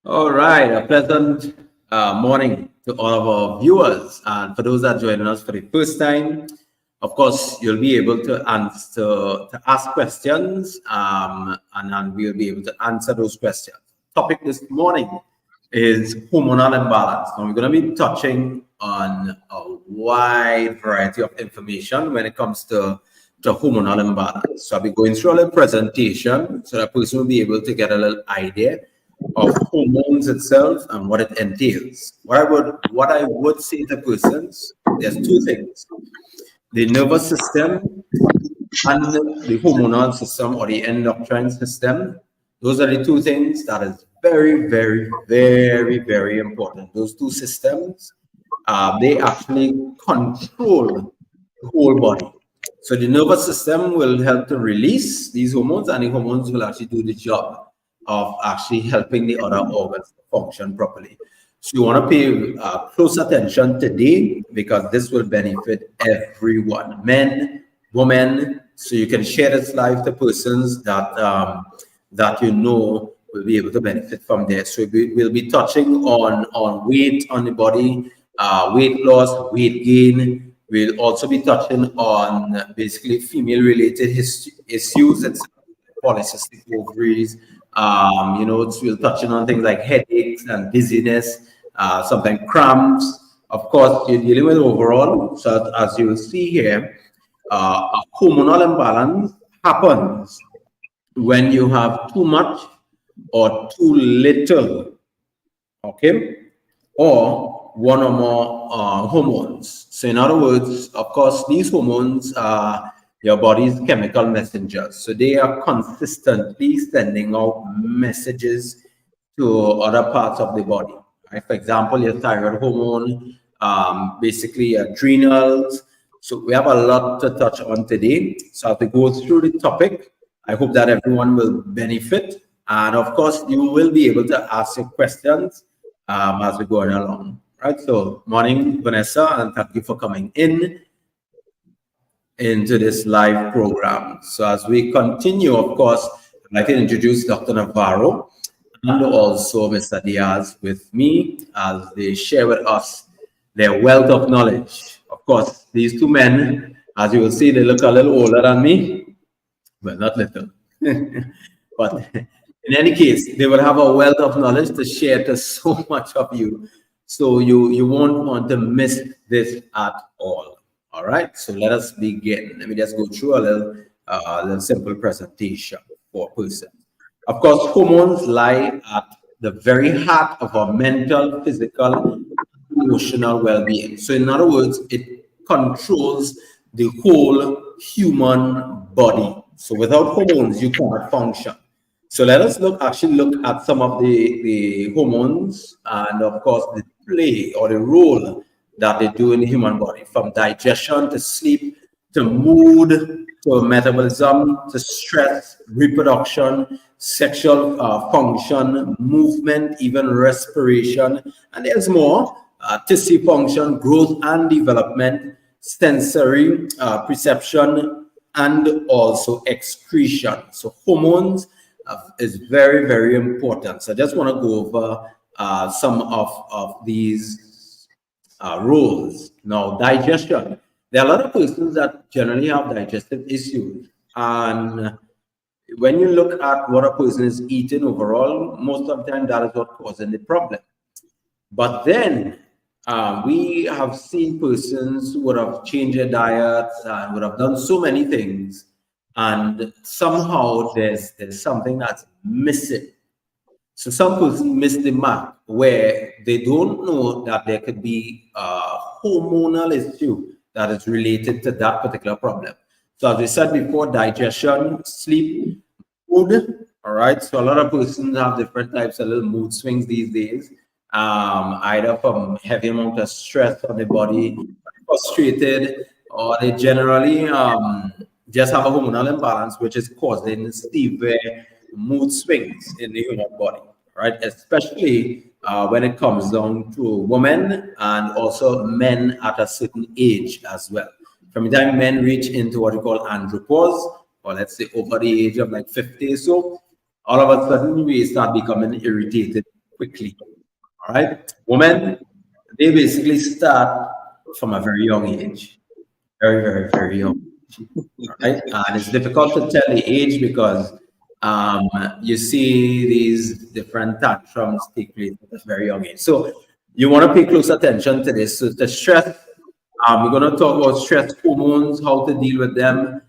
All right, a pleasant morning to all of our viewers. And for those that are joining us for the first time, of course, you'll be able to ask questions, and we'll be able to answer those questions. Topic this morning is hormonal imbalance. Now, we're going to be touching on a wide variety of information when it comes to hormonal imbalance. So I'll be going through a little presentation so that person will be able to get a little idea of hormones itself and what it entails. What I would say to persons, there's two things: the nervous system and the hormonal system or the endocrine system. Those are the two things that is very, very, very, very important. Those two systems, they actually control the whole body. So the nervous system will help to release these hormones, and the hormones will actually do the job of actually helping the other organs function properly. So you want to pay close attention today because this will benefit everyone, men, women. So you can share this live to persons that you know will be able to benefit from this. So we'll be touching on weight on the body, weight loss, weight gain. We'll also be touching on basically female-related issues, it's polycystic ovaries. We're touching on things like headaches and dizziness, sometimes cramps. Of course, you're dealing with overall. So as you will see here, a hormonal imbalance happens when you have too much or too little, okay, or one or more hormones. So in other words, of course, these hormones are your body's chemical messengers. So they are consistently sending out messages to other parts of the body. Right? For example, your thyroid hormone, basically adrenals. So we have a lot to touch on today. So as we go through the topic, I hope that everyone will benefit. And of course, you will be able to ask your questions as we go along. Right. So morning, Vanessa, and thank you for coming into this live program. So as we continue, of course, I'd like to introduce Dr. Navarro and also Mr. Diaz with me as they share with us their wealth of knowledge. Of course, these two men, as you will see, they look a little older than me. Well, not little. But in any case, they will have a wealth of knowledge to share to so much of you. So you won't want to miss this at all. All right, so let us begin. Let me just go through a little simple presentation for a person. Of course, hormones lie at the very heart of our mental, physical, emotional well-being. So in other words, it controls the whole human body. So without hormones, you cannot function. So let us look at some of the hormones and of course the play or the role that they do in the human body, from digestion to sleep to mood to metabolism to stress, reproduction, sexual function, movement, even respiration, and there's more, tissue function, growth and development, sensory perception, and also excretion. So hormones is very, very important. So I just want to go over some of these roles. Now, digestion. There are a lot of persons that generally have digestive issues. And when you look at what a person is eating overall, most of the time that is what causing the problem. But then we have seen persons who would have changed their diets and would have done so many things, and somehow there's something that's missing. So some persons miss the mark where they don't know that there could be a hormonal issue that is related to that particular problem. So as we said before, digestion, sleep, mood. All right. So a lot of persons have different types of little mood swings these days, either from heavy amount of stress on the body, frustrated, or they generally just have a hormonal imbalance, which is causing severe mood swings in the human body, right? Especially when it comes down to women and also men at a certain age as well. From the time men reach into what we call andropause, or let's say over the age of like 50 or so, all of a sudden we start becoming irritated quickly. All right. Women, they basically start from a very young age. Very, very, very young. All right. And it's difficult to tell the age because you see these different tantrums take place at a very young age. So you want to pay close attention to this. So the stress, we're going to talk about stress hormones, how to deal with them.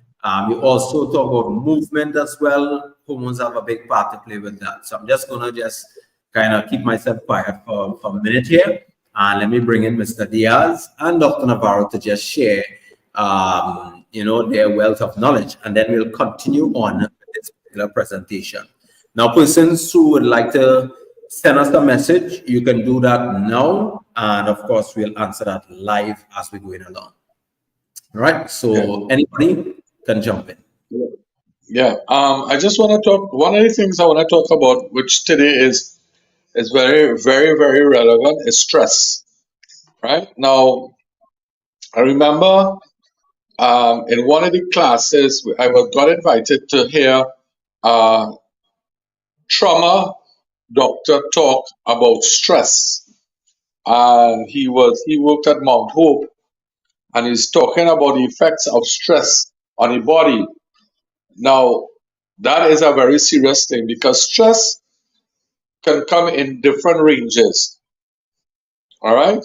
We also talk about movement as well. Hormones have a big part to play with that. So I'm just going to just kind of keep myself quiet for a minute here. And let me bring in Mr. Diaz and Dr. Navarro to just share, their wealth of knowledge. And then we'll continue on with this particular presentation. Now, persons who would like to send us a message, you can do that now. And of course, we'll answer that live as we're going along. All right. So anybody can jump in. Yeah. I just want to talk. One of the things I want to talk about, which today is very, very, very relevant, is stress. Right now, I remember in one of the classes, got invited to hear a trauma doctor talk about stress, and he worked at Mount Hope, and he's talking about the effects of stress on the body. Now, that is a very serious thing because stress can come in different ranges. All right,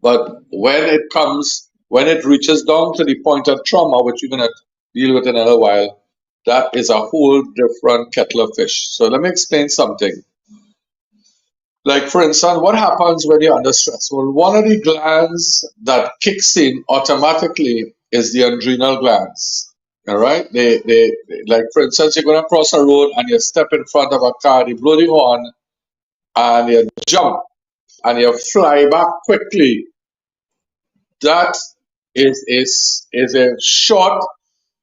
but when it reaches down to the point of trauma, which we're gonna deal with in a little while, that is a whole different kettle of fish. So let me explain something. Like, for instance, what happens when you're under stress? Well, one of the glands that kicks in automatically is the adrenal glands. All right? They like, for instance, you're going to cross a road and you step in front of a car, they blow the horn, and you jump and you fly back quickly. That is a short,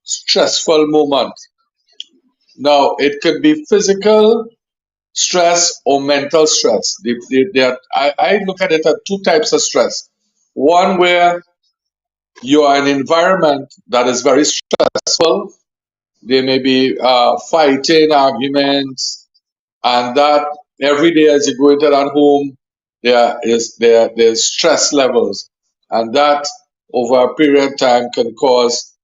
stressful moment. Now, it could be physical stress or mental stress. I look at it as two types of stress. One where you are in an environment that is very stressful. There may be fighting, arguments, and that every day as you go into that home, there's stress levels, and that over a period of time can cause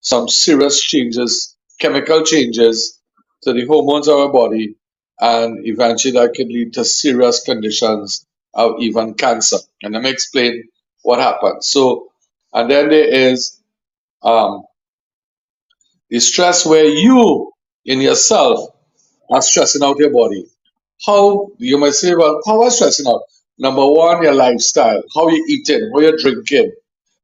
some serious changes, chemical changes to the hormones of our body, and eventually that could lead to serious conditions of even cancer. And let me explain what happens. So, and then there is the stress where you in yourself are stressing out your body. How you might say, well, how are stressing out? Number one, your lifestyle, how you're eating, how you're drinking,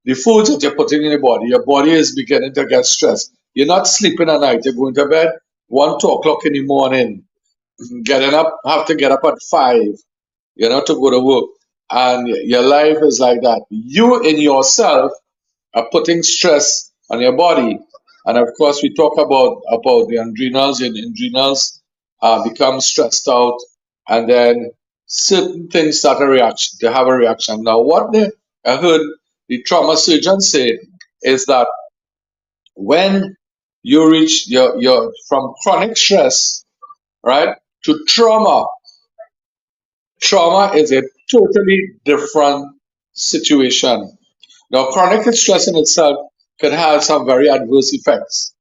the foods that you're putting in your body is beginning to get stressed. You're not sleeping at night. You're going to bed 1, 2 o'clock in the morning, getting up, have to get up at 5, to go to work. And your life is like that. You in yourself are putting stress on your body. And of course, we talk about the adrenals, and adrenals become stressed out, and then certain things start to have a reaction. Now, I heard the trauma surgeon say is that when you reach your from chronic stress, right, to trauma is a totally different situation. Now, chronic stress in itself can have some very adverse effects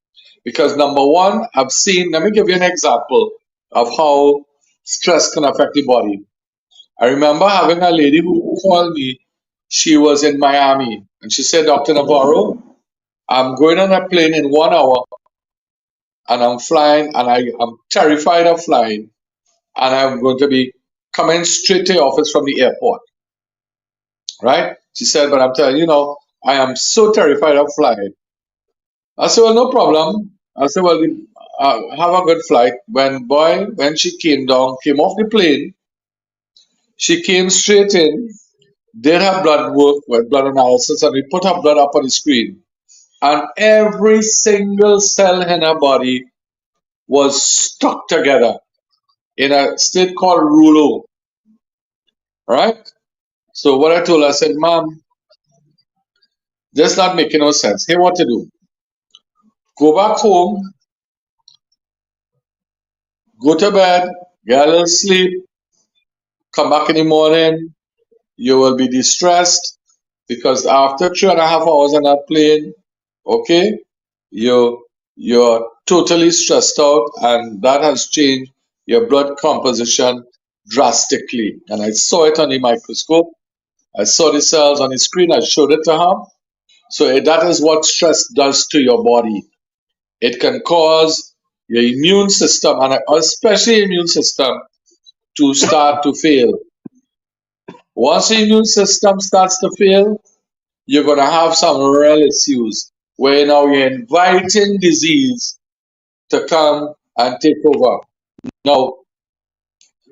because number one, let me give you an example of how stress can affect the body. I remember having a lady who called me. She was in Miami, and she said, Dr. Navarro, I'm going on a plane in 1 hour, and I'm flying, and I'm terrified of flying, and I'm going to be coming straight to your office from the airport. Right? She said, but I'm telling you, I am so terrified of flying. I said, well, no problem. I said, well, have a good flight. When she came off the plane, she came straight in, did her blood work with blood analysis, and we put her blood up on the screen. And every single cell in her body was stuck together in a state called rouleau. Right? So what I told her, I said, Mom, this not making no sense. Here what to do. Go back home, go to bed, get a little sleep, come back in the morning, you will be distressed because after 3.5 hours on that plane, okay, you're totally stressed out, and that has changed your blood composition drastically. And I saw it on the microscope. I saw the cells on the screen. I showed it to her. So that is what stress does to your body. It can cause your immune system, and especially immune system, to start to fail. Once the immune system starts to fail, you're going to have some real issues where now you're inviting disease to come and take over. Now,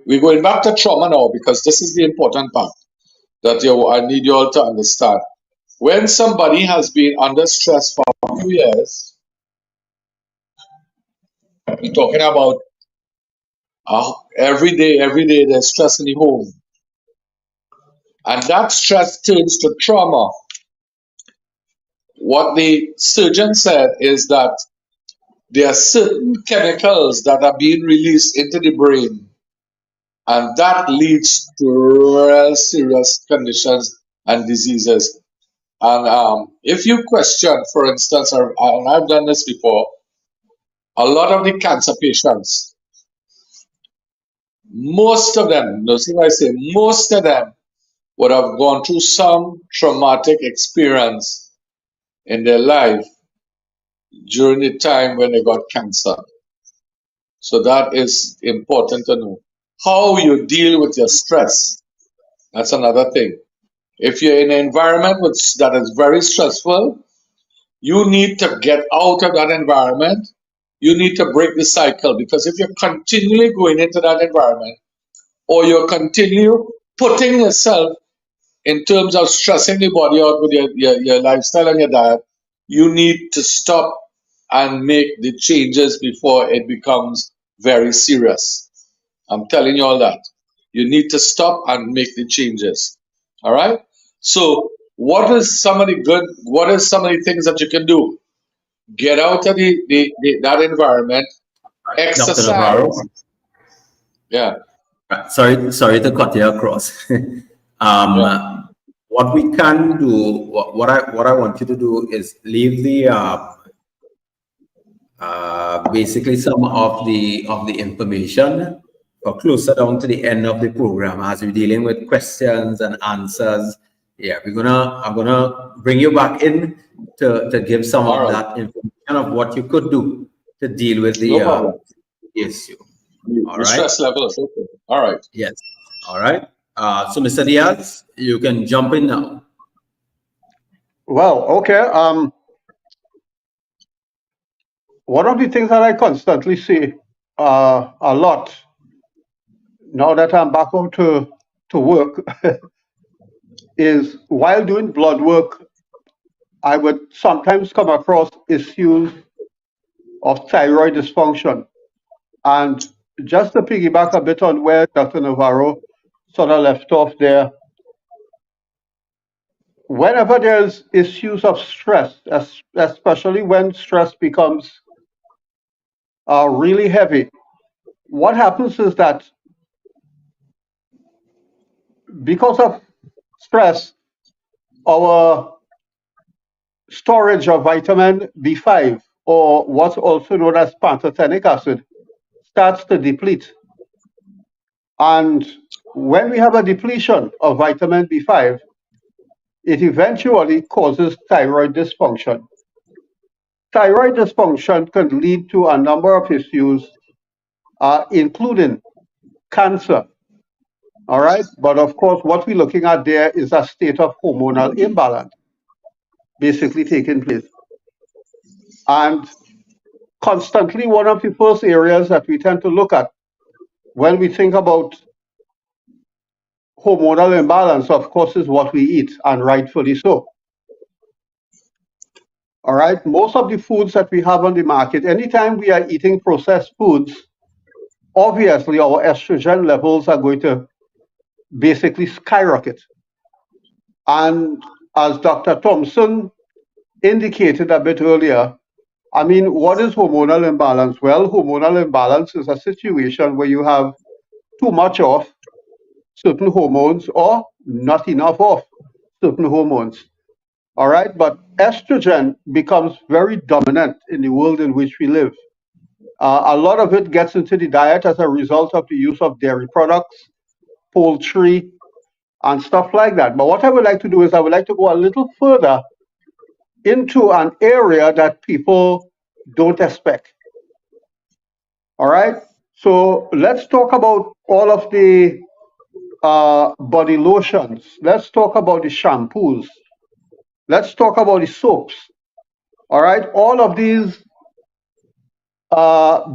we're going back to trauma now because this is the important part that I need you all to understand. When somebody has been under stress for a few years, we're talking about every day there's stress in the home. And that stress turns to trauma. What the surgeon said is that there are certain chemicals that are being released into the brain, and that leads to real serious conditions and diseases. And if you question, for instance, and I've done this before, a lot of the cancer patients, most of them, notice I say most of them, would have gone through some traumatic experience in their life during the time when they got cancer. So that is important to know. How you deal with your stress, that's another thing. If you're in an environment that is very stressful, you need to get out of that environment. You need to break the cycle, because if you're continually going into that environment, or you're continue putting yourself in terms of stressing the body out with your lifestyle and your diet, you need to stop and make the changes before it becomes very serious. I'm telling you all that. You need to stop and make the changes. All right? So, what are some of the things that you can do? Get out of that environment, Dr. Navarro. exercise. Yeah. Sorry to cut you across. Yeah. What we can do, what I want you to do is leave the basically some of the information or closer down to the end of the program as we're dealing with questions and answers. Yeah, I'm gonna bring you back in to give some of that information of what you could do to deal with the issue. All right. Stress levels. Okay. All right. Yes. All right. So, Mr. Diaz, you can jump in now. Well, okay. One of the things that I constantly see a lot now that I'm back home to work is while doing blood work, I would sometimes come across issues of thyroid dysfunction. And just to piggyback a bit on where Dr. Navarro sort of left off there, whenever there's issues of stress, especially when stress becomes really heavy, what happens is that because of stress, our storage of vitamin B5, or what's also known as pantothenic acid, starts to deplete. And when we have a depletion of vitamin B5, it eventually causes thyroid dysfunction. Thyroid dysfunction can lead to a number of issues, including cancer. All right. But of course, what we're looking at there is a state of hormonal imbalance basically taking place. And constantly, one of the first areas that we tend to look at when we think about hormonal imbalance, of course, is what we eat, and rightfully so. All right. Most of the foods that we have on the market, anytime we are eating processed foods, obviously our estrogen levels are going to basically skyrocket. And as Dr. Thompson indicated a bit earlier, I mean, what is hormonal imbalance? Well, hormonal imbalance is a situation where you have too much of certain hormones or not enough of certain hormones. All right, but estrogen becomes very dominant in the world in which we live. A lot of it gets into the diet as a result of the use of dairy products, poultry, and stuff like that. But what I would like to do is I would like to go a little further into an area that people don't expect. All right, so let's talk about all of the body lotions. Let's talk about the shampoos. Let's talk about the soaps. All right, all of these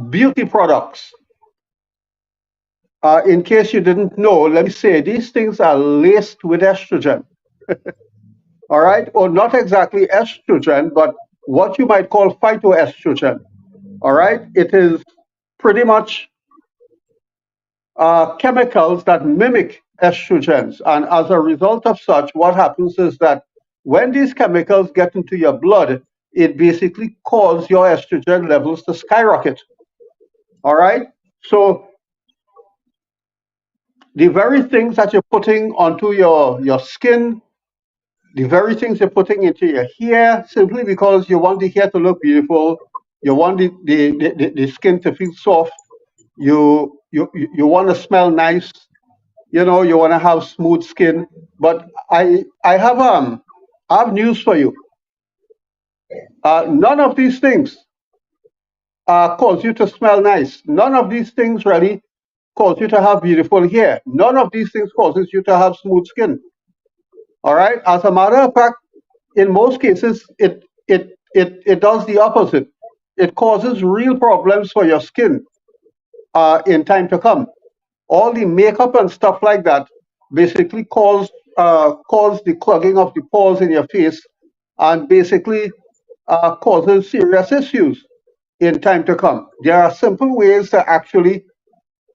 beauty products. In case you didn't know, let me say these things are laced with estrogen. All right, or not exactly estrogen, but what you might call phytoestrogen. All right, it is pretty much chemicals that mimic estrogens. And as a result of such, what happens is that when these chemicals get into your blood, it basically causes your estrogen levels to skyrocket. All right, so the very things that you're putting onto your skin, the very things you're putting into your hair, simply because you want the hair to look beautiful, you want the skin to feel soft, you want to smell nice, you know, you want to have smooth skin. But I have news for you. None of these things cause you to smell nice. None of these things really cause you to have beautiful hair. None of these things causes you to have smooth skin. All right. As a matter of fact, in most cases, it does the opposite. It causes real problems for your skin in time to come. All the makeup and stuff like that basically cause the clogging of the pores in your face and basically causes serious issues in time to come. There are simple ways to actually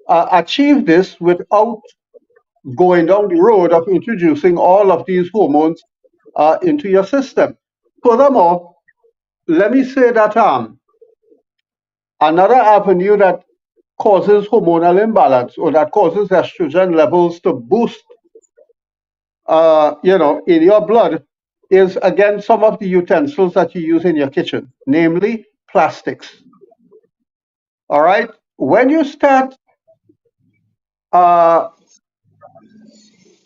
achieve this without going down the road of introducing all of these hormones into your system. Furthermore, let me say that another avenue that causes hormonal imbalance or that causes estrogen levels to boost, in your blood is again some of the utensils that you use in your kitchen, namely plastics. All right, when you start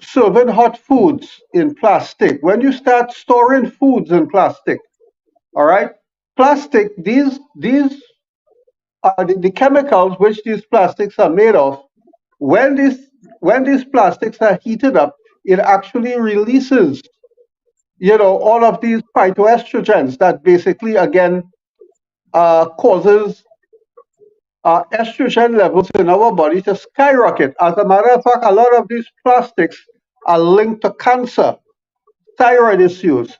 serving hot foods in plastic, when you start storing foods in plastic, all right, plastic, these are the chemicals which these plastics are made of. When these plastics are heated up, it actually releases, all of these phytoestrogens that basically again causes estrogen levels in our body to skyrocket. As a matter of fact, a lot of these plastics are linked to cancer, thyroid issues,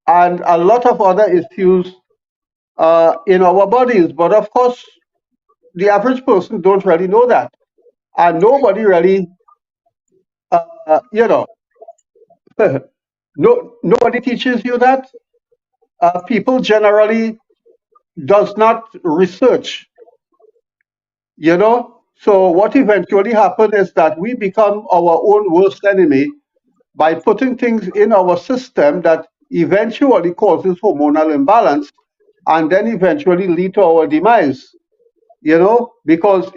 and a lot of other issues in our bodies. But of course, the average person don't really know that, and nobody really, nobody teaches you that. People generally does not research, So what eventually happens is that we become our own worst enemy by putting things in our system that eventually causes hormonal imbalance and then eventually lead to our demise, because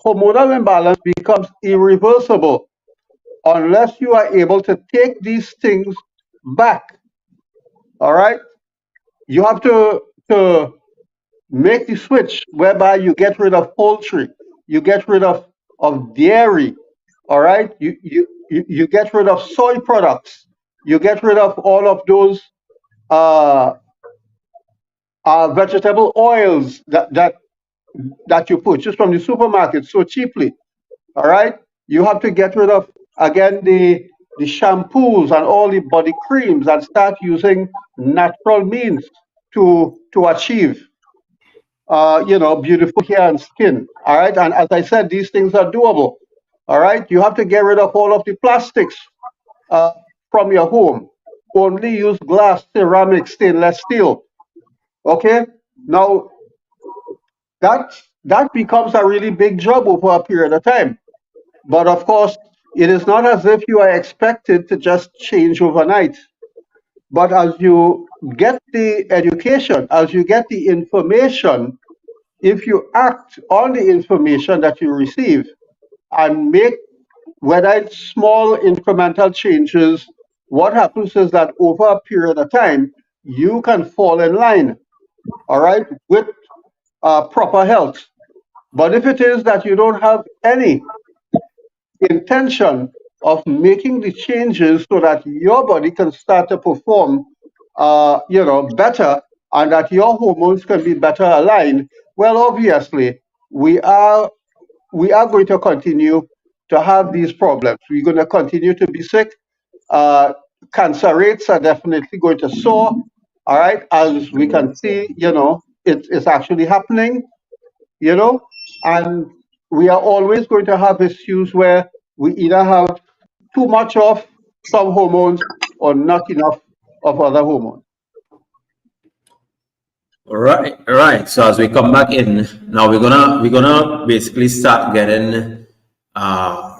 hormonal imbalance becomes irreversible unless you are able to take these things back. All right? You have to make the switch whereby you get rid of poultry, you get rid of dairy, all right? You get rid of soy products, you get rid of all of those vegetable oils that you purchase from the supermarket so cheaply, all right? You have to get rid of, again, the shampoos and all the body creams and start using natural means to achieve beautiful hair and skin. All right. And as I said, these things are doable. All right. You have to get rid of all of the plastics from your home. Only use glass, ceramic, stainless steel. Okay. Now that becomes a really big job over a period of time. But of course, it is not as if you are expected to just change overnight. But as you get the education, as you get the information, if you act on the information that you receive and make, whether it's small incremental changes, what happens is that over a period of time, you can fall in line, all right, with proper health. But if it is that you don't have any intention of making the changes so that your body can start to perform, better, and that your hormones can be better aligned, well, obviously, we are we are going to continue to have these problems. We're going to continue to be sick. Uh, Cancer rates are definitely going to soar. All right, as we can see, it's actually happening. You know, and we are always going to have issues where we either have too much of some hormones or not enough of other hormones. All right. So as we come back in now, we're gonna basically start getting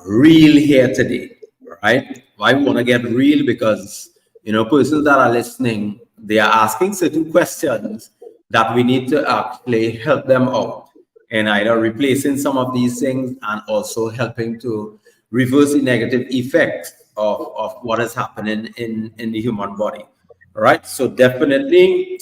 real here today, right? Why we want to get real? Because persons that are listening, they are asking certain questions that we need to actually help them out, and either replacing some of these things and also helping to reverse the negative effects of what is happening in the human body. All right, so definitely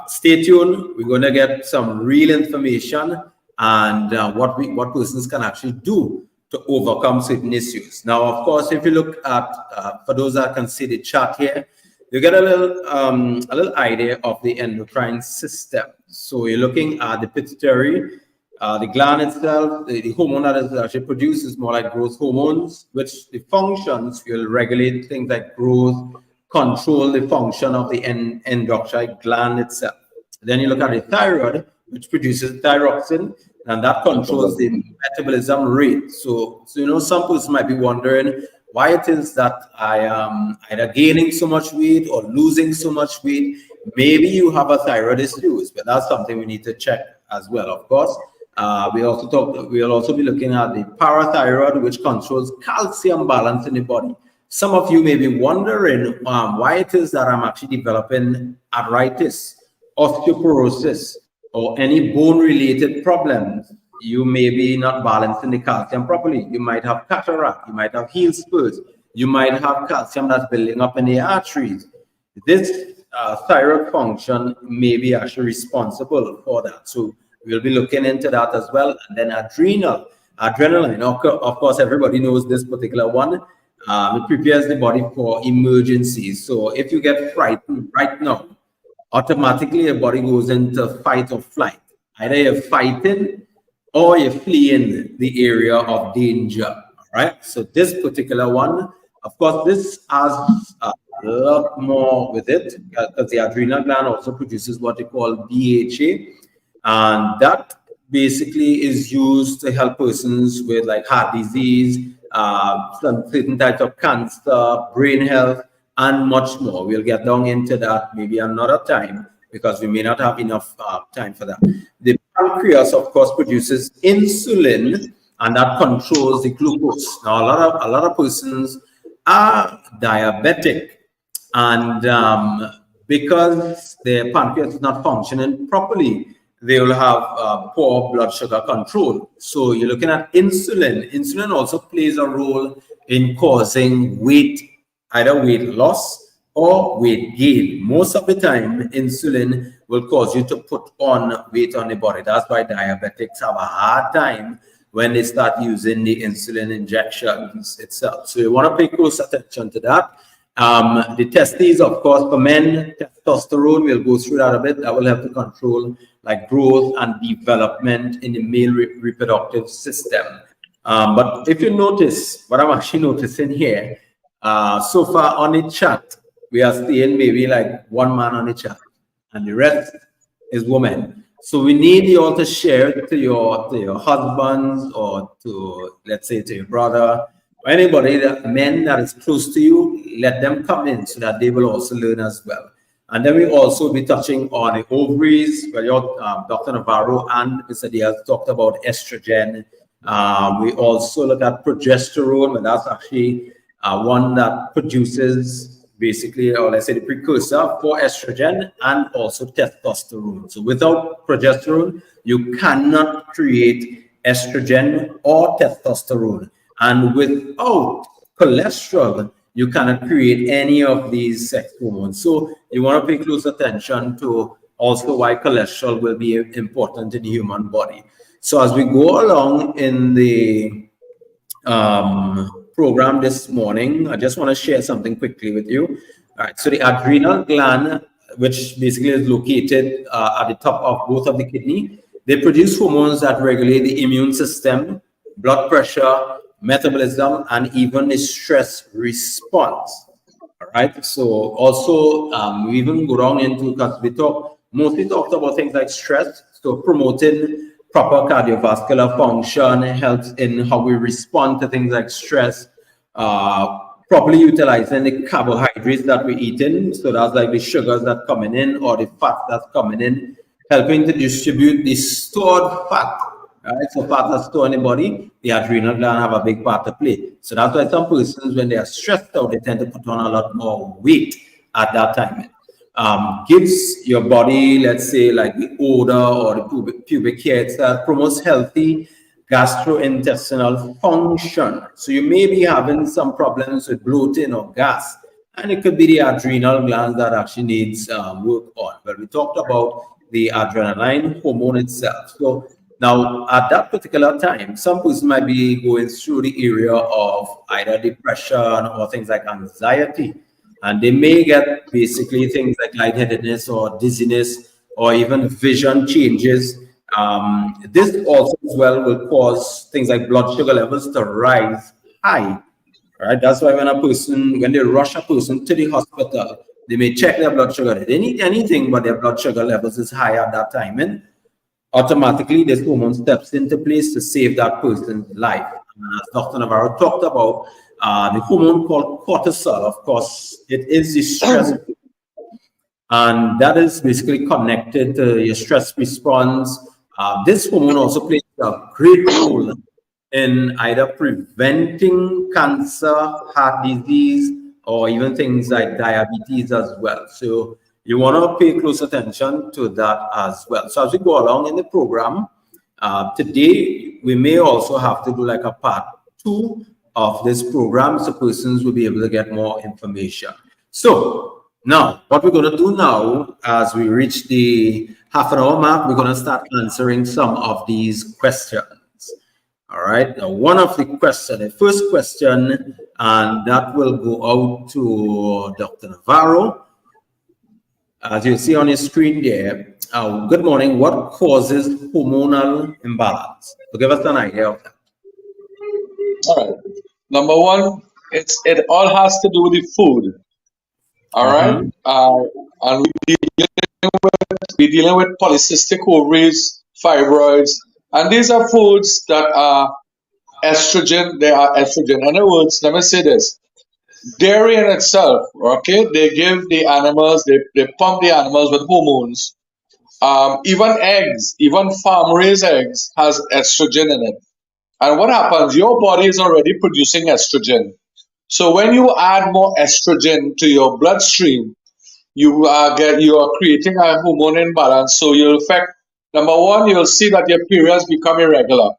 stay tuned. We're going to get some real information and what persons can actually do to overcome certain issues. Now, of course, if you look at for those that can see the chart here, you get a little idea of the endocrine system. So you're looking at the pituitary, the gland itself, the hormone that is actually produced is more like growth hormones, which the functions will regulate things like growth, control the function of the endocrine gland itself. Then you look at the thyroid, which produces thyroxine, and that controls the metabolism rate. So some person might be wondering why it is that I am either gaining so much weight or losing so much weight. Maybe you have a thyroid issues, but that's something we need to check as well, of course. We'll also be looking at the parathyroid, which controls calcium balance in the body. Some of you may be wondering why it is that I'm actually developing arthritis, osteoporosis, or any bone-related problems. You may be not balancing the calcium properly. You might have cataract. You might have heel spurs. You might have calcium that's building up in the arteries. This thyroid function may be actually responsible for that. So we'll be looking into that as well. And then adrenaline. Of course, everybody knows this particular one. It prepares the body for emergencies. So if you get frightened right now, automatically your body goes into fight or flight. Either you're fighting or you're fleeing the area of danger. All right. So this particular one, of course, this has a lot more with it because the adrenal gland also produces what they call DHA, and that basically is used to help persons with like heart disease, some certain types of cancer, brain health, and much more. We'll get down into that maybe another time because we may not have enough time for that. The pancreas, of course, produces insulin, and that controls the glucose. Now, a lot of persons are diabetic, and because their pancreas is not functioning properly, they will have poor blood sugar control. So you're looking at insulin. Insulin also plays a role in causing either weight loss or weight gain. Most of the time, insulin will cause you to put on weight on the body. That's why diabetics have a hard time when they start using the insulin injections itself. So you want to pay close attention to that. The testes, of course, for men, testosterone, we'll go through that a bit. That will help to control like growth and development in the male reproductive system. But if you notice, what I'm actually noticing here, so far on the chat, we are seeing maybe like one man on the chat, and the rest is women. So we need you all to share it to your husbands or to, let's say, to your brother, or anybody, men that is close to you. Let them come in so that they will also learn as well. And then we also be touching on the ovaries, where Dr. Navarro and Mr. Diaz talked about estrogen, We also look at progesterone, and that's actually one that produces basically, or let's say the precursor for estrogen and also testosterone. So without progesterone, you cannot create estrogen or testosterone. And without cholesterol, you cannot create any of these sex hormones. So you want to pay close attention to also why cholesterol will be important in the human body. So as we go along in the program this morning, I just want to share something quickly with you. All right, so the adrenal gland, which basically is located at the top of both of the kidney, they produce hormones that regulate the immune system, blood pressure, metabolism, and even the stress response. All right. So also we even go down into, because we mostly talked about things like stress. So promoting proper cardiovascular function helps in how we respond to things like stress. Properly utilizing the carbohydrates that we're eating. So that's like the sugars that coming in or the fat that's coming in, helping to distribute the stored fat. Right? So fat that's stored in the body, the adrenal gland have a big part to play. So that's why some persons, when they are stressed out, they tend to put on a lot more weight at that time. Gives your body, let's say, like the odor or the pubic hair itself, promotes healthy gastrointestinal function. So you may be having some problems with bloating or gas, and it could be the adrenal glands that actually needs work on. But we talked about the adrenaline hormone itself. So now, at that particular time, some person might be going through the area of either depression or things like anxiety, and they may get basically things like lightheadedness or dizziness or even vision changes. This also as well will cause things like blood sugar levels to rise high. Right? That's why when they rush a person to the hospital, they may check their blood sugar. They need anything, but their blood sugar levels is high at that time. And automatically this hormone steps into place to save that person's life. As Dr. Navarro talked about, the hormone called cortisol, of course, it is the stress, and that is basically connected to your stress response. This hormone also plays a great role in either preventing cancer, heart disease, or even things like diabetes as well. So you want to pay close attention to that as well. So as we go along in the program, today we may also have to do like a part 2 of this program, so persons will be able to get more information. So now, what we're going to do now, as we reach the half an hour mark, we're going to start answering some of these questions. All right. Now, one of the first question, and that will go out to Dr. Navarro. As you see on your screen there, good morning. What causes hormonal imbalance? So give us an idea of that. All right. Number one, it all has to do with the food. All right. And we're dealing with polycystic ovaries, fibroids, and these are foods that are estrogen. They are estrogen. In other words, let me say this: dairy in itself, okay, they give the animals, they pump the animals with hormones. Even eggs, even farm-raised eggs has estrogen in it. And what happens? Your body is already producing estrogen. So when you add more estrogen to your bloodstream, you are creating a hormone imbalance. So you'll affect, number one, you'll see that your periods become irregular.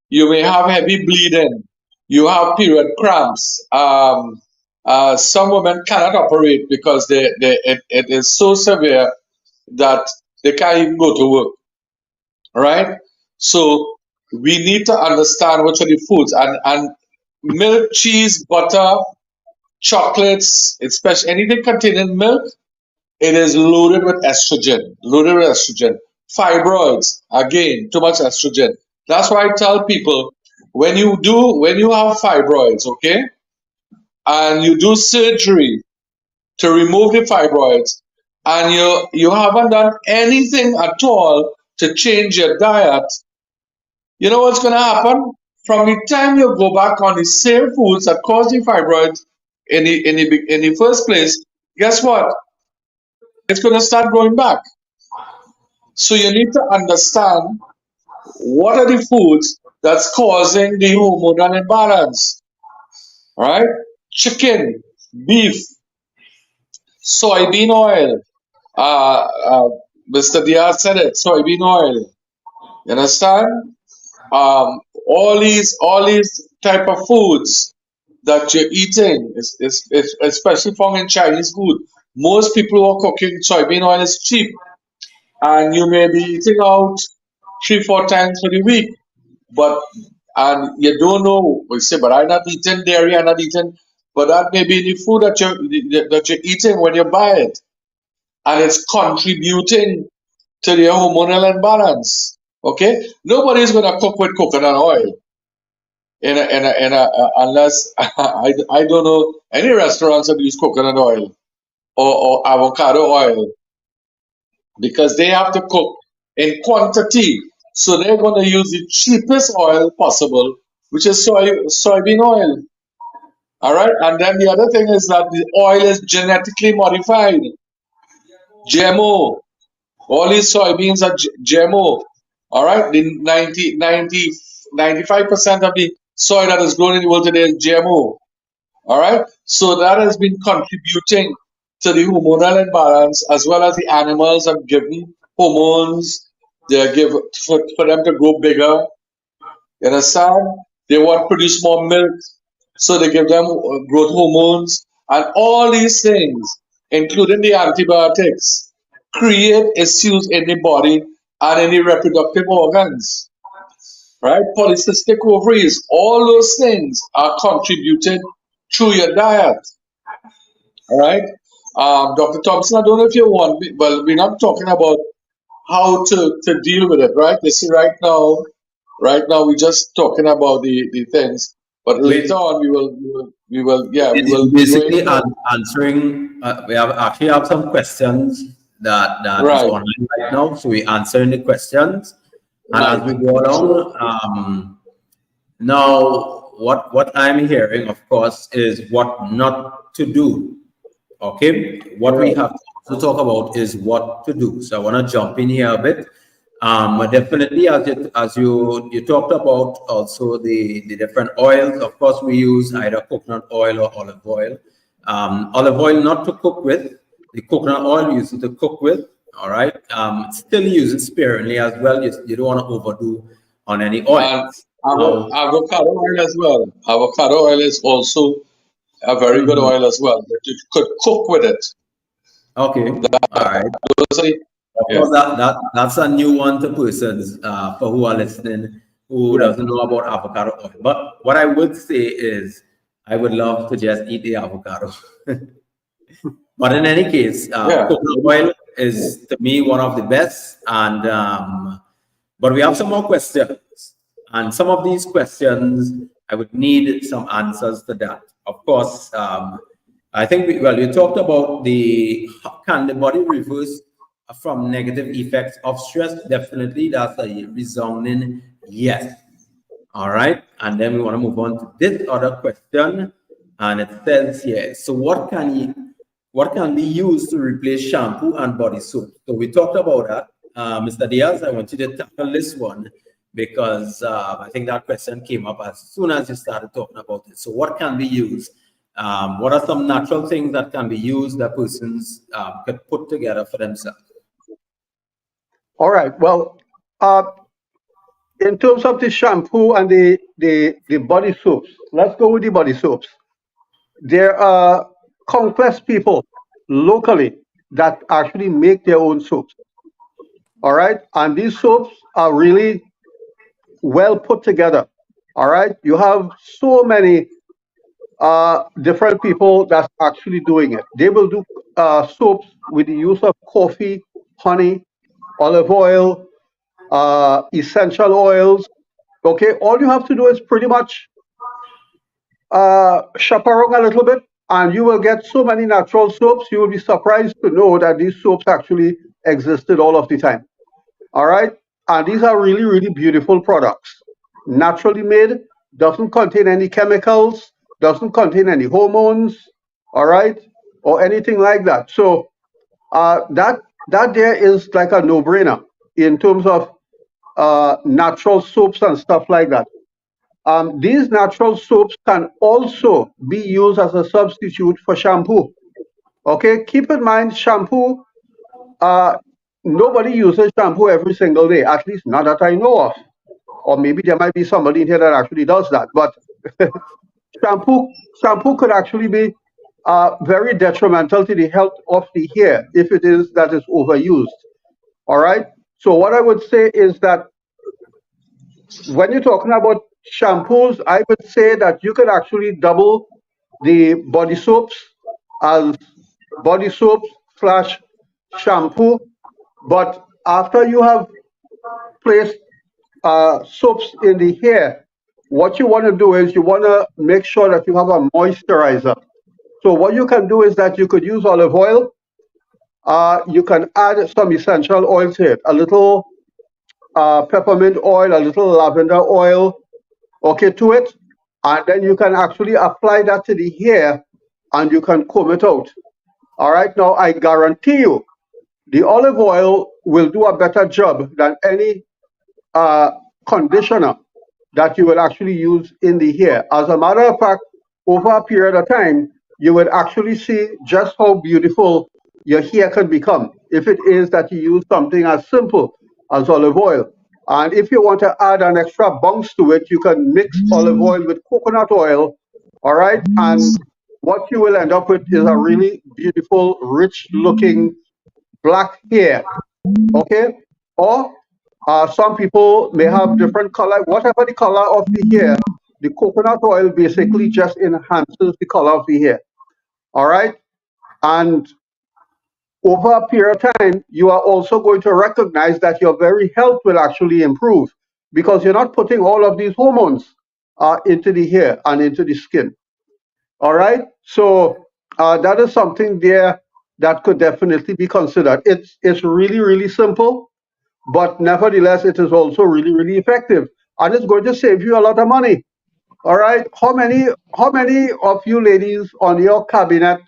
You may have heavy bleeding. You have period cramps. Some women cannot operate because it is so severe that they can't even go to work. Right? So we need to understand which are the foods, and milk, cheese, butter, chocolates, especially anything containing milk, it is loaded with estrogen. Loaded with estrogen. Fibroids, again, too much estrogen. That's why I tell people when you have fibroids, okay, and you do surgery to remove the fibroids, and you haven't done anything at all to change your diet, you know what's going to happen? From the time you go back on the same foods that caused the fibroids in the first place, guess what? It's going to start going back. So you need to understand what are the foods that's causing the hormonal imbalance, right? Chicken, beef, soybean oil. Uh, uh, Mr. Diaz said it, soybean oil. You understand? All these type of foods that you're eating, especially from in Chinese food. Most people who are cooking soybean oil is cheap, and you may be eating out 3, 4 times for the week, but and you don't know. We say, but I'm not eating dairy, I'm not eating, but that may be the food that you're eating when you buy it, and it's contributing to the hormonal imbalance. Okay, nobody's gonna cook with coconut oil unless I don't know any restaurants that use coconut oil or avocado oil, because they have to cook in quantity. So they're going to use the cheapest oil possible, which is soybean oil. All right. And then the other thing is that the oil is genetically modified. GMO. All these soybeans are GMO. All right. The 95% of the soy that is grown in the world today is GMO. All right. So that has been contributing to the hormonal imbalance, as well as the animals are given hormones. They give for them to grow bigger. You understand? They want to produce more milk, so they give them growth hormones, and all these things, including the antibiotics, create issues in the body and in the reproductive organs. Right? Polycystic ovaries, all those things are contributed through your diet. All right, Dr. Thompson, I don't know if you want, well, we're not talking about how to deal with it, right? You see, right now, we're just talking about the things, but later on, we will go Basically into answering. We actually have some questions that is right, online right now, so we answering the questions, and as we right. go along, now what I'm hearing, of course, is what not to do. Okay, what we Right. have to talk about is what to do. So I want to jump in here a bit. Definitely, as you talked about also the different oils. Of course, we use either coconut oil or olive oil. Olive oil not to cook with. The coconut oil we use to cook with. All right. Still use it sparingly as well. You don't want to overdo on any And oils. Now, avocado oil as well. Avocado oil is also a very good mhm. oil as well, that you could cook with it. Okay. All right. Those are Of yeah, course, that's a new one to persons for who are listening who yeah, doesn't know about avocado oil. But what I would say is, I would love to just eat the avocado. But in any case, yeah. coconut oil is to me one of the best. And but we have some more questions, and some of these questions I would need some answers to that. Of course, I think we talked about the how can the body reverse from negative effects of stress. Definitely, that's a resounding yes. All right, and then we want to move on to this other question, and it says here, so what can be used to replace shampoo and body soap? So we talked about that. Mr. Diaz, I want you to tackle this one because I think that question came up as soon as you started talking about it. So what can be used? What are some natural things that can be used that persons could put together for themselves? All right. Well, uh, in terms of the shampoo and the body soaps, let's go with the body soaps. There are countless people locally that actually make their own soaps. All right. And these soaps are really well put together. All right. You have so many different people that's actually doing it. They will do soaps with the use of coffee, honey, olive oil, essential oils. Okay. All you have to do is pretty much shop around a little bit, and you will get so many natural soaps. You will be surprised to know that these soaps actually existed all of the time. All right. And these are really, really beautiful products. Naturally made, doesn't contain any chemicals, doesn't contain any hormones, all right, or anything like that. So that there is like a no-brainer in terms of natural soaps and stuff like that. these natural soaps can also be used as a substitute for shampoo. Okay, keep in mind, shampoo, nobody uses shampoo every single day, at least not that I know of. Or maybe there might be somebody in here that actually does that. But shampoo could actually be very detrimental to the health of the hair if it is that is overused. All right. So what I would say is that when you're talking about shampoos, I would say that you could actually double the body soaps as body soaps slash shampoo. But after you have placed soaps in the hair, what you want to do is you want to make sure that you have a moisturizer. So what you can do is that you could use olive oil. You can add some essential oil to it, a little peppermint oil, a little lavender oil, okay, to it. And then you can actually apply that to the hair and you can comb it out. All right, now I guarantee you the olive oil will do a better job than any conditioner that you will actually use in the hair. As a matter of fact, over a period of time, you would actually see just how beautiful your hair can become if it is that you use something as simple as olive oil. And if you want to add an extra bounce to it, you can mix olive oil with coconut oil, all right? And what you will end up with is a really beautiful, rich looking black hair, okay? Or some people may have different color, whatever the color of the hair, the coconut oil basically just enhances the color of the hair, all right? And over a period of time, you are also going to recognize that your very health will actually improve because you're not putting all of these hormones into the hair and into the skin. All right. So that is something there that could definitely be considered. It's really, really simple, but nevertheless, it is also really, really effective. And it's going to save you a lot of money. All right. How many of you ladies on your cabinet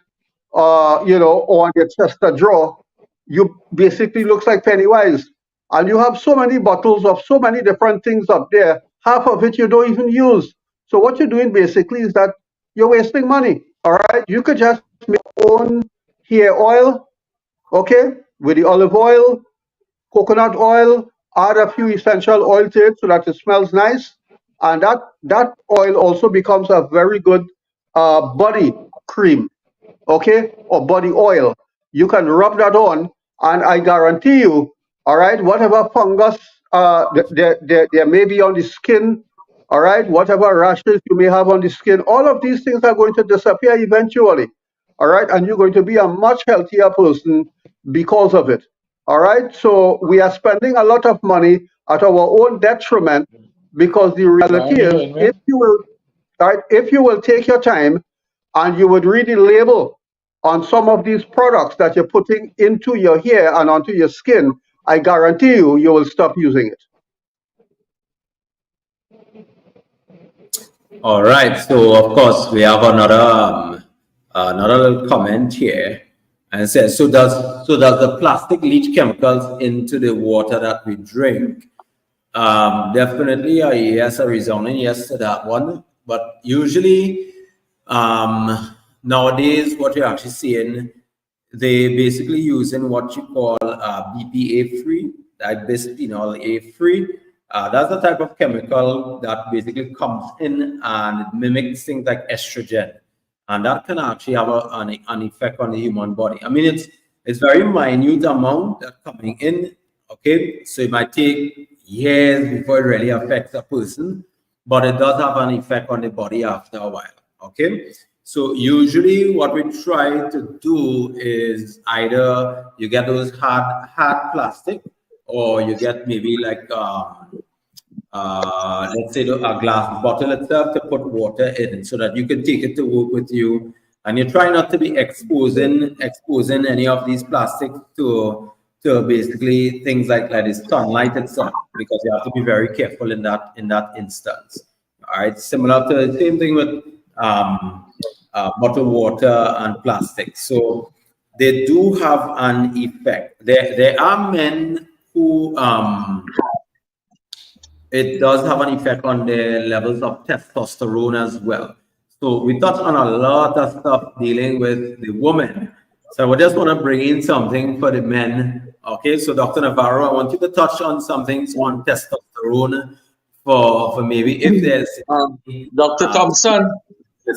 or on your chest drawer, you basically looks like Pennywise. And you have so many bottles of so many different things up there, half of it you don't even use. So what you're doing basically is that you're wasting money. All right. You could just make your own hair oil, okay, with the olive oil, coconut oil, add a few essential oil to it so that it smells nice. And that oil also becomes a very good body cream, okay, or body oil. You can rub that on, and I guarantee you, all right, whatever fungus there may be on the skin, all right, whatever rashes you may have on the skin, all of these things are going to disappear eventually, all right, and you're going to be a much healthier person because of it, all right. So we are spending a lot of money at our own detriment because the reality is, if you will take your time and you would read the label on some of these products that you're putting into your hair and onto your skin, I guarantee you, you will stop using it. All right. So of course we have another little comment here, and it says, so does the plastic leach chemicals into the water that we drink? Definitely a yes, a resounding yes to that one. But usually, nowadays, what you're actually seeing, they basically using what you call BPA free, like bisphenol A free. That's the type of chemical that basically comes in and it mimics things like estrogen, and that can actually have an effect on the human body. I mean, it's very minute amount that coming in. Okay, so it might take years before it really affects a person, but it does have an effect on the body after a while. Okay, so usually what we try to do is either you get those hard plastic, or you get maybe like let's say a glass bottle itself to put water in, so that you can take it to work with you, and you try not to be exposing any of these plastics to basically things like this sunlight itself, because you have to be very careful in that instance. All right, similar to the same thing with bottled water and plastic. So they do have an effect. There are men who it does have an effect on the levels of testosterone as well. So we touch on a lot of stuff dealing with the woman. So I just want to bring in something for the men. Okay, so Dr. Navarro, I want you to touch on something on testosterone for maybe if there's Dr. uh, Thompson,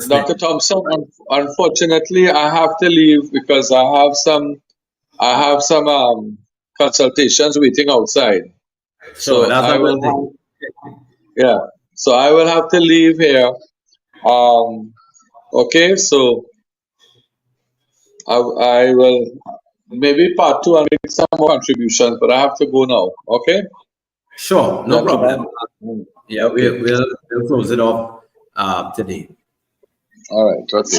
Dr. listening. Thompson, unfortunately, I have to leave because I have some consultations waiting outside. Sure, So that's I a good will thing. have, yeah. So I will have to leave here. Um, okay. So I will maybe part two and make some more contributions, but I have to go now. Okay, Sure, no gentlemen. problem. Yeah, Okay. we'll close it off today. All right. Okay.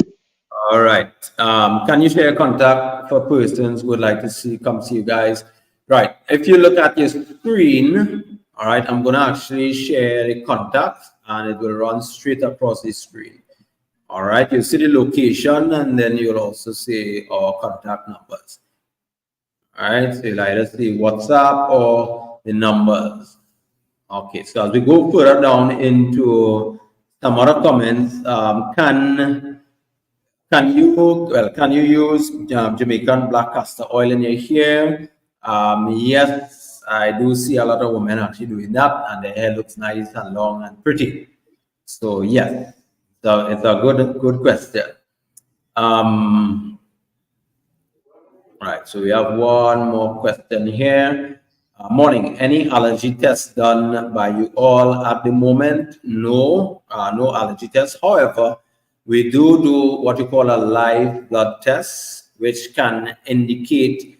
All right. Can you share contact for persons who would like to come see you guys? Right. If you look at your screen, all right, I'm gonna actually share the contact and it will run straight across the screen. All right, you see the location and then you'll also see our contact numbers. All right, so you'll either see WhatsApp or the numbers. Okay, so as we go further down into some other comments, can you use Jamaican black castor oil in your hair? Yes, I do see a lot of women actually doing that, and their hair looks nice and long and pretty. So yes, so it's a good question. Um, right, so we have one more question here. Morning. Any allergy tests done by you all at the moment? No, no allergy tests. However, we do what we call a live blood test, which can indicate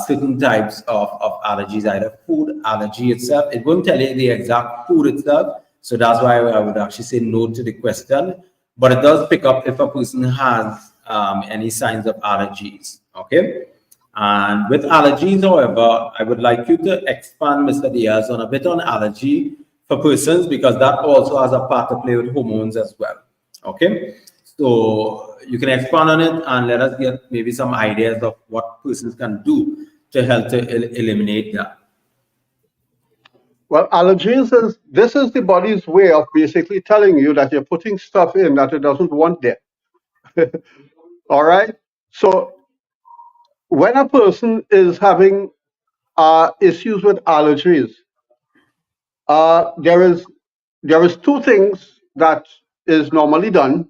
certain types of allergies, either food allergy itself. It won't tell you the exact food itself. So that's why I would actually say no to the question. But it does pick up if a person has any signs of allergies. Okay. And with allergies, however, I would like you to expand, Mr. Diaz, on a bit on allergy for persons because that also has a part to play with hormones as well. Okay, so you can expand on it and let us get maybe some ideas of what persons can do to help to eliminate that. Well, allergens is this is the body's way of basically telling you that you're putting stuff in that it doesn't want there. All right. So when a person is having issues with allergies, there is two things that is normally done.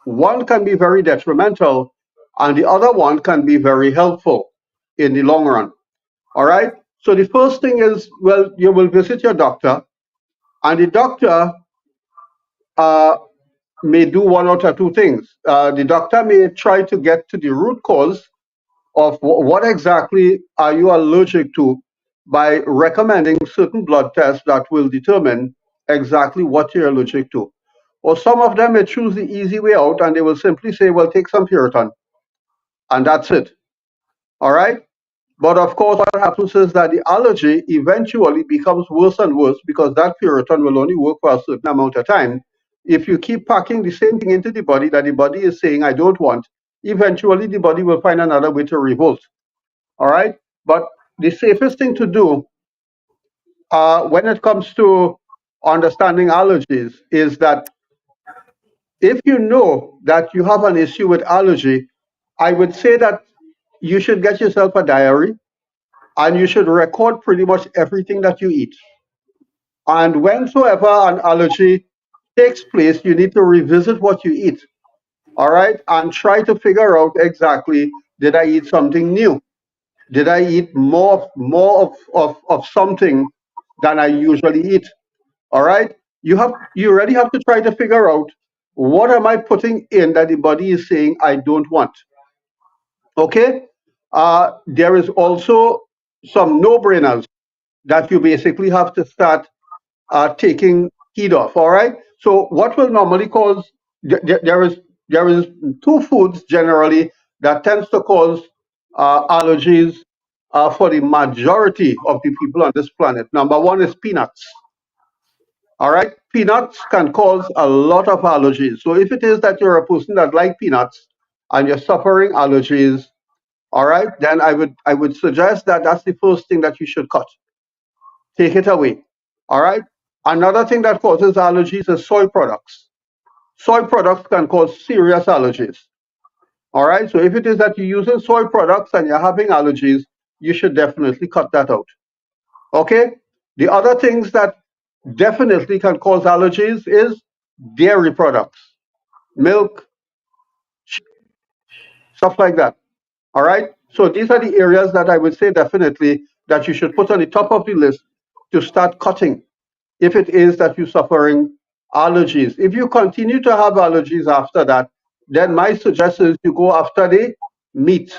One can be very detrimental, and the other one can be very helpful in the long run. All right. So the first thing is, well, you will visit your doctor, and the doctor uh, may do one or two things. The doctor may try to get to the root cause of what exactly are you allergic to by recommending certain blood tests that will determine exactly what you're allergic to. Or some of them may choose the easy way out and they will simply say, well, take some Puriton, and that's it. All right. But of course, what happens is that the allergy eventually becomes worse and worse because that Puriton will only work for a certain amount of time. If you keep packing the same thing into the body that the body is saying, I don't want, eventually the body will find another way to revolt. All right. But the safest thing to do when it comes to understanding allergies is that if you know that you have an issue with allergy, I would say that you should get yourself a diary and you should record pretty much everything that you eat. And whensoever an allergy takes place, you need to revisit what you eat. All right. And try to figure out exactly, did I eat something new? Did I eat more of something than I usually eat? All right. You already have to try to figure out what am I putting in that the body is saying I don't want. Okay. There is also some no-brainers that you basically have to start taking heed of. All right. So what will normally cause there is two foods generally that tends to cause allergies for the majority of the people on this planet. Number one is peanuts. All right, peanuts can cause a lot of allergies. So if it is that you're a person that like peanuts and you're suffering allergies, all right, then I would suggest that that's the first thing that you should cut. Take it away. All right. Another thing that causes allergies is soy products. Soy products can cause serious allergies. All right. So if it is that you're using soy products and you're having allergies, you should definitely cut that out. Okay. The other things that definitely can cause allergies is dairy products, milk, stuff like that. All right. So these are the areas that I would say definitely that you should put on the top of the list to start cutting if it is that you're suffering allergies. If you continue to have allergies after that, then my suggestion is you go after the meat.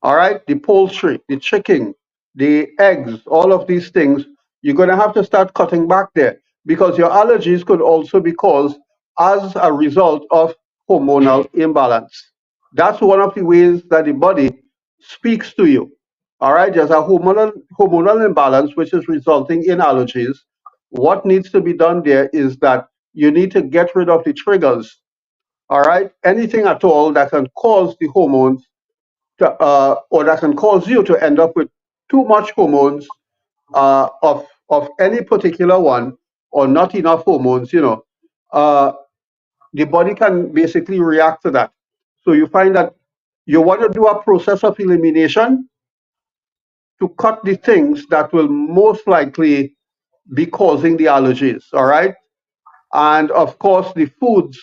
All right, the poultry, the chicken, the eggs, all of these things, you're going to have to start cutting back there because your allergies could also be caused as a result of hormonal imbalance. That's one of the ways that the body speaks to you. All right, there's a hormonal imbalance which is resulting in allergies. What needs to be done there is that you need to get rid of the triggers. All right, anything at all that can cause the hormones or that can cause you to end up with too much hormones of any particular one or not enough hormones, the body can basically react to that. So you find that you want to do a process of elimination to cut the things that will most likely be causing the allergies, all right? And of course, the foods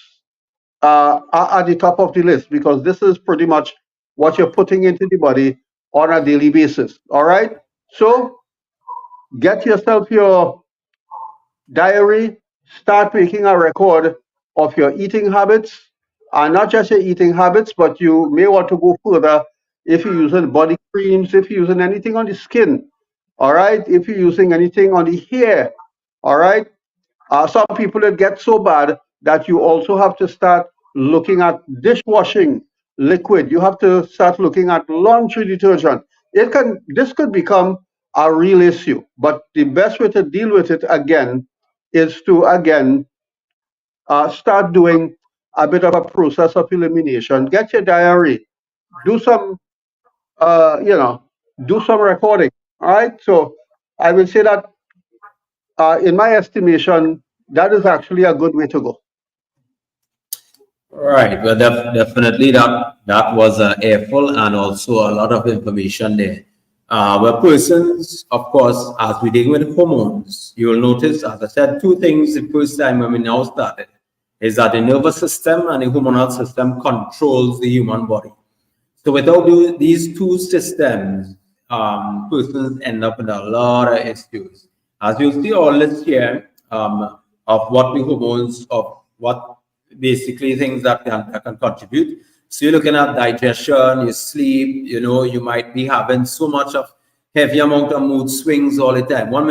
are at the top of the list because this is pretty much what you're putting into the body on a daily basis. All right. So get yourself your diary, start making a record of your eating habits, and not just your eating habits, but you may want to go further if you're using body creams, if you're using anything on the skin. All right. If you're using anything on the hair. All right. Some people, it gets so bad that you also have to start looking at dishwashing liquid. You have to start looking at laundry detergent. This could become a real issue. But the best way to deal with it again is to start doing a bit of a process of elimination. Get your diary, do some do some recording. All right. So I will say that in my estimation, that is actually a good way to go. Right. Well, definitely that was airful and also a lot of information there. Well, persons, of course, as we deal with hormones, you will notice, as I said, two things the first time when we now started is that the nervous system and the hormonal system controls the human body. So without these two systems, persons end up with a lot of issues. As you see all this here, of what the hormones, of what basically things that can contribute. So you're looking at digestion, your sleep, you might be having so much of heavy amount of mood swings all the time. One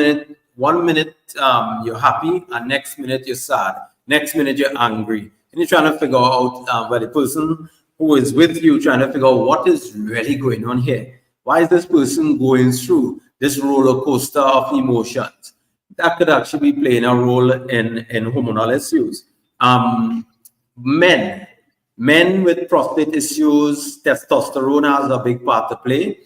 minute you're happy, and next minute you're sad. Next minute you're angry. And you're trying to figure out where the person who is with you trying to figure out what is really going on here. Why is this person going through this roller coaster of emotions? That could actually be playing a role in hormonal issues. Men with prostate issues, testosterone has a big part to play.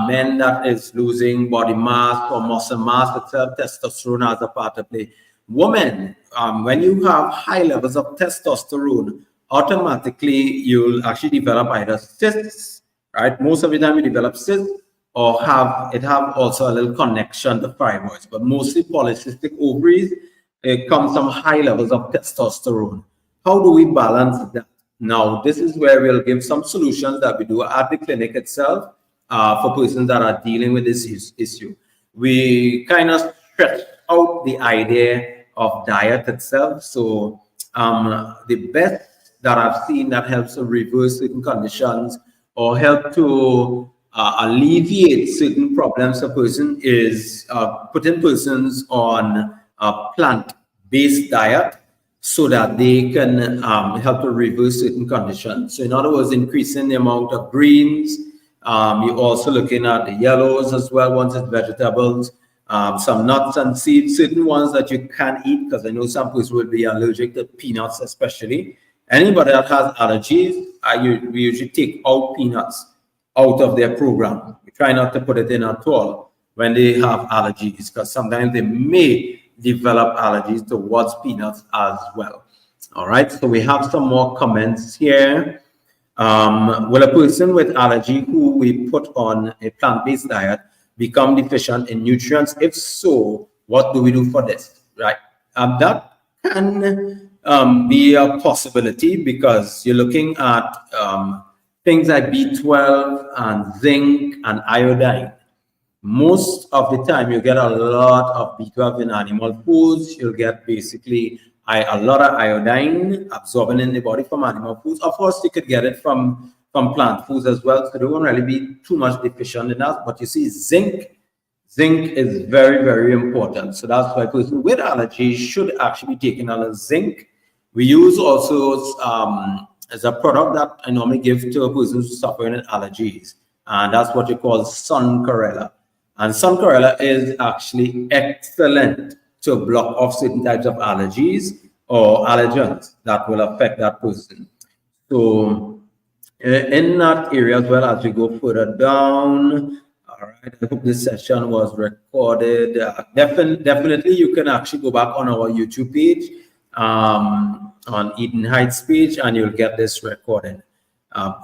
Men that is losing body mass or muscle mass itself, testosterone has a part to play. Women, when you have high levels of testosterone, automatically you'll actually develop either cysts, right? Most of the time you develop cysts or have also a little connection to fibroids, but mostly polycystic ovaries. It comes from high levels of testosterone. How do we balance that? Now, this is where we'll give some solutions that we do at the clinic itself for persons that are dealing with this issue. We kind of stretch out the idea of diet itself. So the best that I've seen that helps to reverse certain conditions or help to alleviate certain problems a person is putting persons on a plant-based diet so that they can help to reverse certain conditions. So in other words, increasing the amount of greens. You're also looking at the yellows as well, once it's vegetables, some nuts and seeds, certain ones that you can eat, because I know some people will be allergic to peanuts especially. Anybody that has allergies, we usually take out peanuts out of their program. We try not to put it in at all when they have allergies, because sometimes they may develop allergies towards peanuts as well. All right, so we have some more comments here. Will a person with allergy who we put on a plant-based diet become deficient in nutrients? If so, what do we do for this? Right, that can be a possibility because you're looking at things like B12 and zinc and iodine. Most of the time, you get a lot of B12 in animal foods. You'll get basically a lot of iodine absorbing in the body from animal foods. Of course, you could get it from plant foods as well, so there won't really be too much deficient in that. But you see, zinc is very, very important. So that's why a person with allergies should actually be taking a zinc. We use also as a product that I normally give to a person who's suffering with allergies, and that's what you call sun chlorella. And sun chlorella is actually excellent to block off certain types of allergies or allergens that will affect that person. So in that area as well, as we go further down, all right, I hope this session was recorded. Definitely, you can actually go back on our YouTube page, on Eden Heights page, and you'll get this recorded.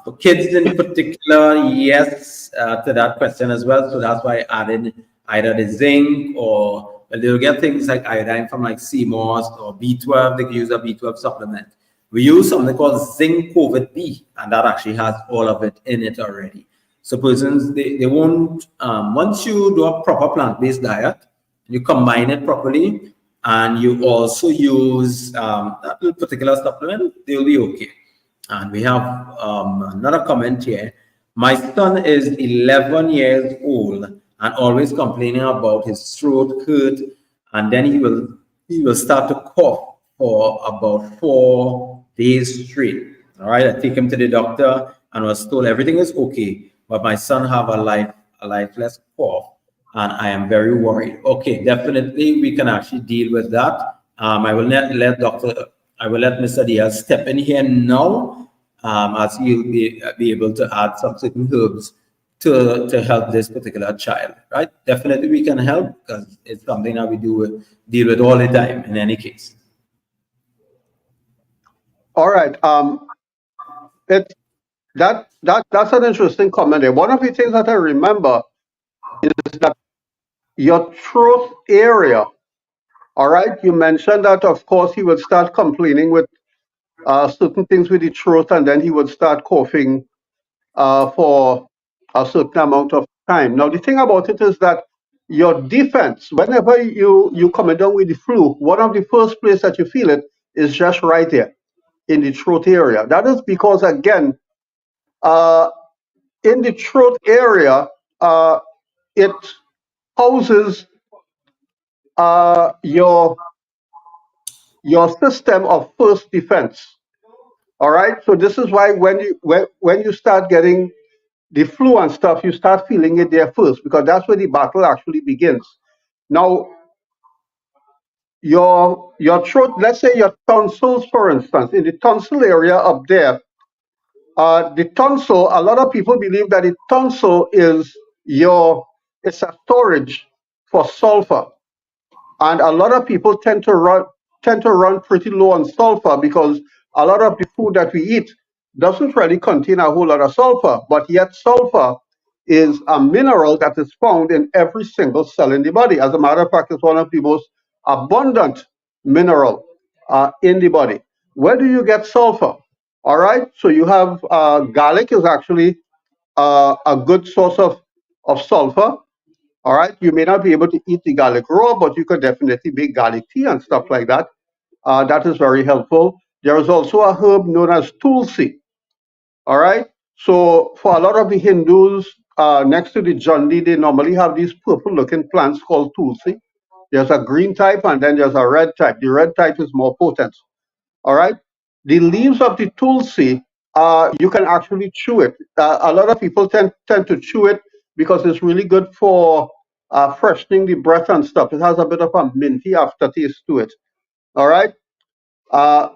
For kids in particular, yes, to that question as well. So that's why I added either the zinc or they'll get things like iodine from like sea moss or B12. They can use a B12 supplement. We use something called zinc COVID B, and that actually has all of it in it already. So persons, they won't, once you do a proper plant-based diet, you combine it properly, and you also use that particular supplement, they'll be okay. And we have another comment here. My son is 11 years old and always complaining about his throat hurt, and then he will start to cough for about 4 days straight. All right, I take him to the doctor and was told everything is okay, but my son have a lifeless cough, and I am very worried. Okay, definitely we can actually deal with that. I will let Mr. Diaz step in here now, as he'll be able to add some certain herbs to help this particular child, right? Definitely we can help because it's something that we deal with all the time in any case. All right. That's an interesting comment there. One of the things that I remember is that your throat area, all right, you mentioned that, of course, he would start complaining with certain things with the throat, and then he would start coughing for a certain amount of time. Now, the thing about it is that your defense, whenever you come down with the flu, one of the first place that you feel it is just right there in the throat area. That is because, again, in the throat area, it houses your system of first defense. All right. So this is why when you start getting the flu and stuff, you start feeling it there first, because that's where the battle actually begins. Now, your throat, let's say your tonsils, for instance, in the tonsil area up there, the tonsil, a lot of people believe that the tonsil is it's a storage for sulfur. And a lot of people tend to run pretty low on sulfur because a lot of the food that we eat doesn't really contain a whole lot of sulfur, but yet sulfur is a mineral that is found in every single cell in the body. As a matter of fact, it's one of the most abundant mineral in the body. Where do you get sulfur? All right, so you have garlic is actually a good source of sulfur. All right, you may not be able to eat the garlic raw, but you could definitely make garlic tea and stuff like that. That is very helpful. There is also a herb known as tulsi. All right, so for a lot of the Hindus, next to the jandi, they normally have these purple-looking plants called tulsi. There's a green type and then there's a red type. The red type is more potent. All right, the leaves of the tulsi, you can actually chew it. A lot of people tend to chew it because it's really good for freshening the breath and stuff. It has a bit of a minty aftertaste to it. All right.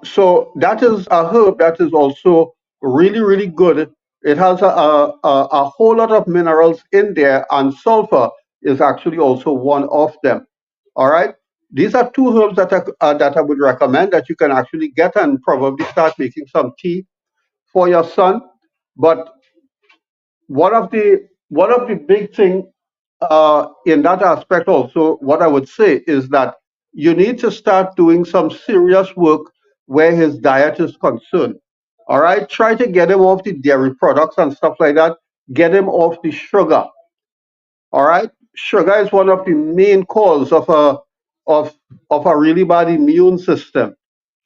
So that is a herb that is also really, really good. It has a whole lot of minerals in there, and sulfur is actually also one of them. All right. These are two herbs that I would recommend that you can actually get and probably start making some tea for your son. But one of the big thing in that aspect also, what I would say is that you need to start doing some serious work where his diet is concerned. All right, try to get him off the dairy products and stuff like that. Get him off the sugar. All right, sugar is one of the main cause of of a really bad immune system.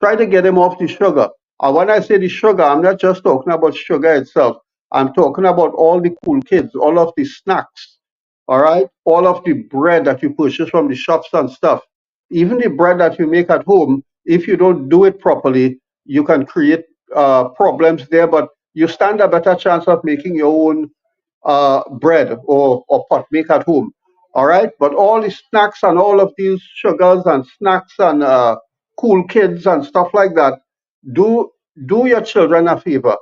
Try to get him off the sugar. And when I say the sugar, I'm not just talking about sugar itself. I'm talking about all the cool kids, all of the snacks, all right, all of the bread that you purchase from the shops and stuff. Even the bread that you make at home, if you don't do it properly, you can create problems there. But you stand a better chance of making your own bread or pot make at home. All right, but all the snacks and all of these sugars and snacks and cool kids and stuff like that, do do your children a favor.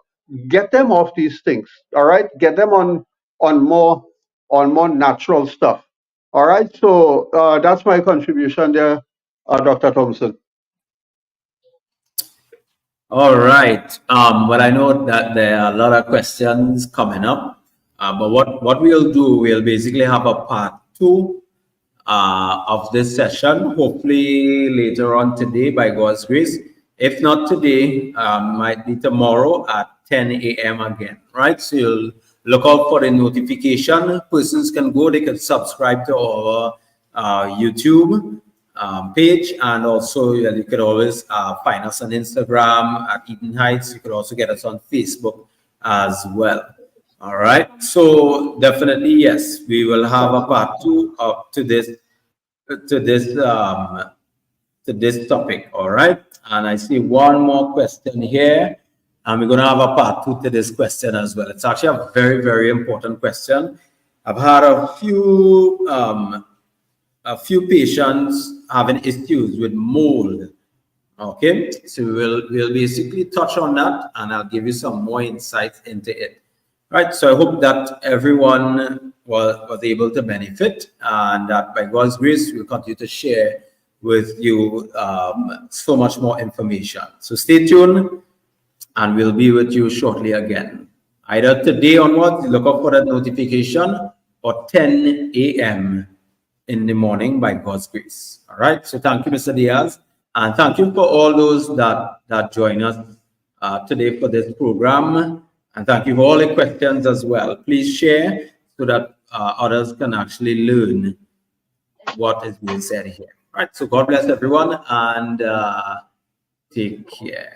Get them off these things. All right, get them on more on more natural stuff. All right, so that's my contribution there, Dr. Thompson. All right. Well, I know that there are a lot of questions coming up, but what we'll do, we'll basically have a part two of this session, hopefully later on today by God's grace. If not today, might be tomorrow at 10 a.m. again, right? So you'll look out for the notification. Persons can go, they can subscribe to our YouTube page, and also you can always find us on Instagram at Eden Heights. You could also get us on Facebook as well. All right, so definitely yes, we will have a part two to this to this um, to this topic. All right, and I see one more question here, and we're going to have a part two to this question as well. It's actually a very important question. I've had a few patients having issues with mold. Okay, so we'll basically touch on that, and I'll give you some more insights into it. Right, so I hope that everyone was able to benefit, and that by God's grace we'll continue to share with you so much more information. So stay tuned, and we'll be with you shortly again. Either today onwards, look out for that notification, or 10 a.m. in the morning by God's grace. All right, so thank you, Mr. Diaz, and thank you for all those that join us today for this program. And thank you for all the questions as well. Please share so that others can actually learn what is being said here. All right, so God bless everyone, and take care.